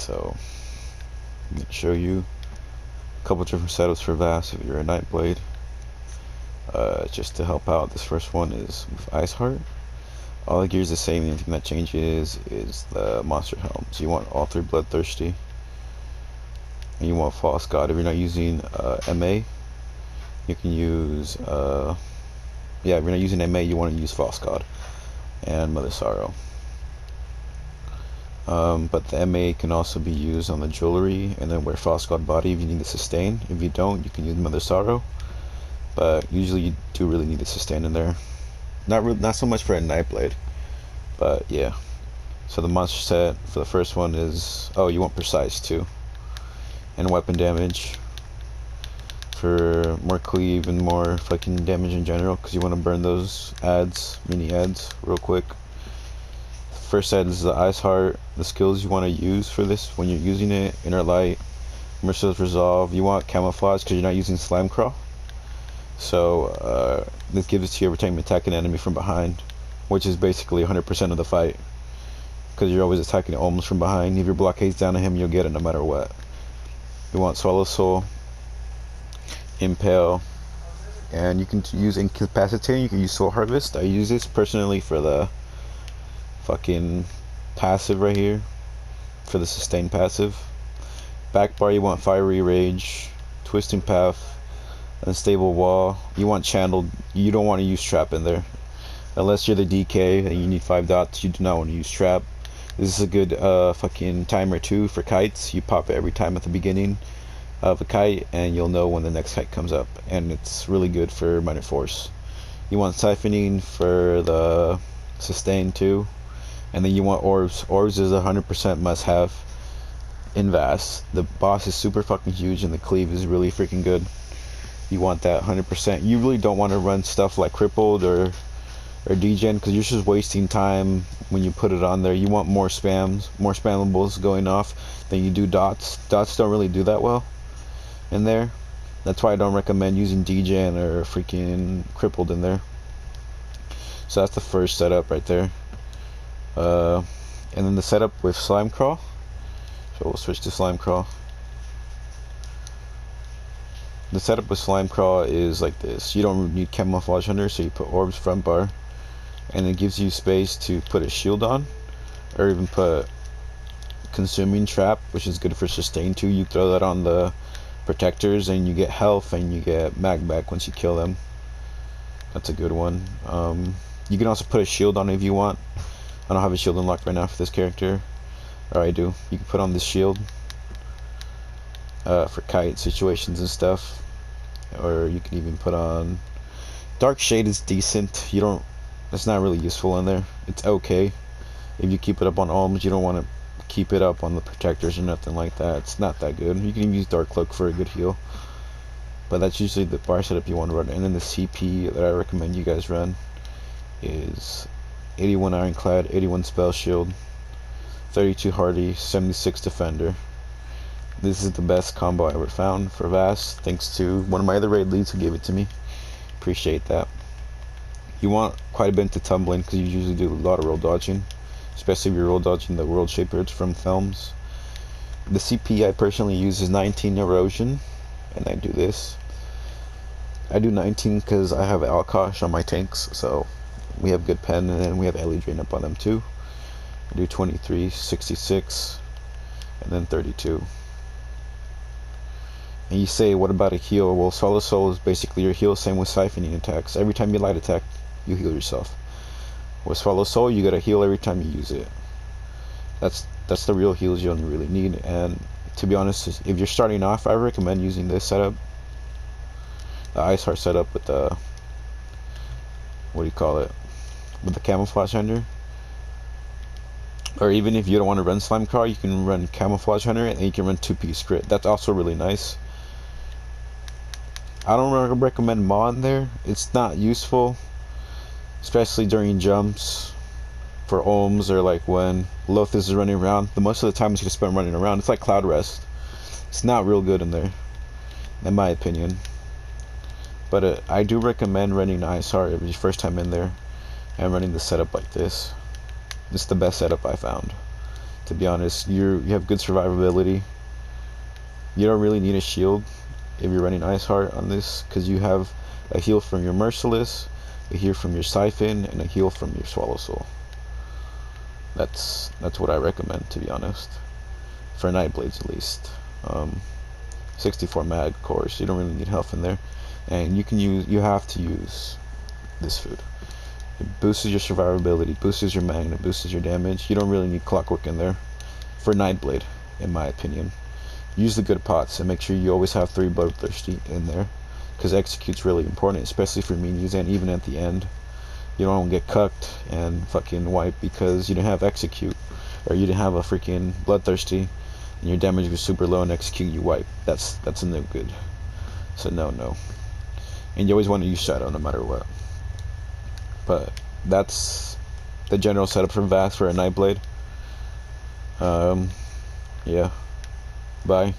So I'm gonna show you a couple different setups for vAsHm if you're a Nightblade. Just to help out, this first one is with vAsHm. All the gear is the same. The only thing that changes is the monster helm. So you want all 3 bloodthirsty, and you want false god. If you're not using MA, you can use if you're not using MA, you want to use false god and Mother Sorrow. But the MA can also be used on the jewelry, and then wear false god body if you need to sustain. If you don't, you can use Mother Sorrow, but usually you do really need to sustain in there. Not so much for a Nightblade, but yeah. So the monster set for the first one is, you want precise too, and weapon damage for more cleave and more fucking damage in general, because you want to burn those mini ads real quick. First ad is the Ice Heart. The skills you want to use for this when you're using it: Inner Light, Merciless Resolve. You want Camouflage because you're not using Slime Crawl. So this gives it to you every time you attack an enemy from behind, which is basically 100% of the fight, because you're always attacking almost from behind. If your blockade's down to him, you'll get it no matter what. You want Swallow Soul, Impale, and you can use Incapacitate. You can use Soul Harvest. I use this personally for the fucking passive right here, for the sustain passive. Back bar, you want Fiery Rage, Twisting Path, Unstable Wall. You want Channeled. You don't want to use Trap in there unless you're the DK and you need 5 dots. You do not want to use Trap. This is a good fucking timer too for kites. You pop it every time at the beginning of a kite, and you'll know when the next kite comes up, and it's really good for minor force. You want Siphoning for the sustain too, and then you want Orbs. Orbs is 100% must have in vAsHm. The boss is super fucking huge, and the cleave is really freaking good. You want that 100%. You really don't want to run stuff like Crippled or degen, because you're just wasting time when you put it on there. You want more spammables going off than you do dots. Dots don't really do that well in there. That's why I don't recommend using degen or freaking Crippled in there. So that's the first setup right there. And then the setup with Slime Crawl. So we'll switch to Slime Crawl. The setup with Slime Crawl is like this. You don't need Camouflage Hunter, so you put Orbs front bar, and it gives you space to put a shield on, or even put Consuming Trap, which is good for sustain too. You throw that on the protectors and you get health, and you get mag back once you kill them. That's a good one. You can also put a shield on if you want. I don't have a shield unlocked right now for this character, or I do. You can put on this shield for kite situations and stuff, or you can even put on Dark Shade. Is decent. It's not really useful in there. It's okay if you keep it up on alms. You don't want to keep it up on the protectors or nothing like that. It's not that good. You can use Dark Cloak for a good heal, but that's usually the bar setup you want to run. And then the CP that I recommend you guys run is 81 Ironclad, 81 Spell Shield, 32 Hardy, 76 Defender. This is the best combo I ever found for vAsHm, thanks to one of my other raid leads who gave it to me. Appreciate that. You want quite a bit to tumbling, because you usually do a lot of roll dodging, especially if you're roll dodging the World Shapers from Thelms. The CP I personally use is 19 Erosion, and I do this. I do 19 because I have Alkosh on my tanks, so we have good pen, and then we have Ellie Drain up on them too. I do 23, 66, and then 32. And you say, what about a heal? Well, Swallow Soul is basically your heal, same with siphoning attacks. Every time you light attack, you heal yourself. With Swallow Soul, you gotta heal every time you use it. That's the real heals you only really need. And to be honest, if you're starting off, I recommend using this setup, the Ice Heart setup with the, with the Camouflage Hunter. Or even if you don't want to run Slime Crawl, you can run Camouflage Hunter, and you can run 2-piece crit. That's also really nice. I don't recommend Maw in there. It's not useful, especially during jumps for Ohms, or like when Lothus is running around. The most of the time it's going to spend running around. It's like Cloud Rest. It's not real good in there, in my opinion. But I do recommend running Ice Heart if it's your first time in there, and running the setup like this. This is the best setup I found. To be honest, you have good survivability. You don't really need a shield if you're running Ice Heart on this, because you have a heal from your Merciless, a heal from your Siphon, and a heal from your Swallow Soul. That's what I recommend, to be honest, for Nightblades at least. 64 mag, of course. You don't really need health in there, and you have to use this food. It boosts your survivability, boosts your magnet, boosts your damage. You don't really need Clockwork in there for Nightblade, in my opinion. Use the good pots and make sure you always have 3 Bloodthirsty in there, because Execute's really important, especially for minions and even at the end. You don't want to get cucked and fucking wipe because you didn't have Execute, or you didn't have a freaking Bloodthirsty, and your damage was super low and Execute you wipe. That's a no good. So no. And you always want to use Shadow no matter what. But that's the general setup from Vass for a Nightblade. Yeah. Bye.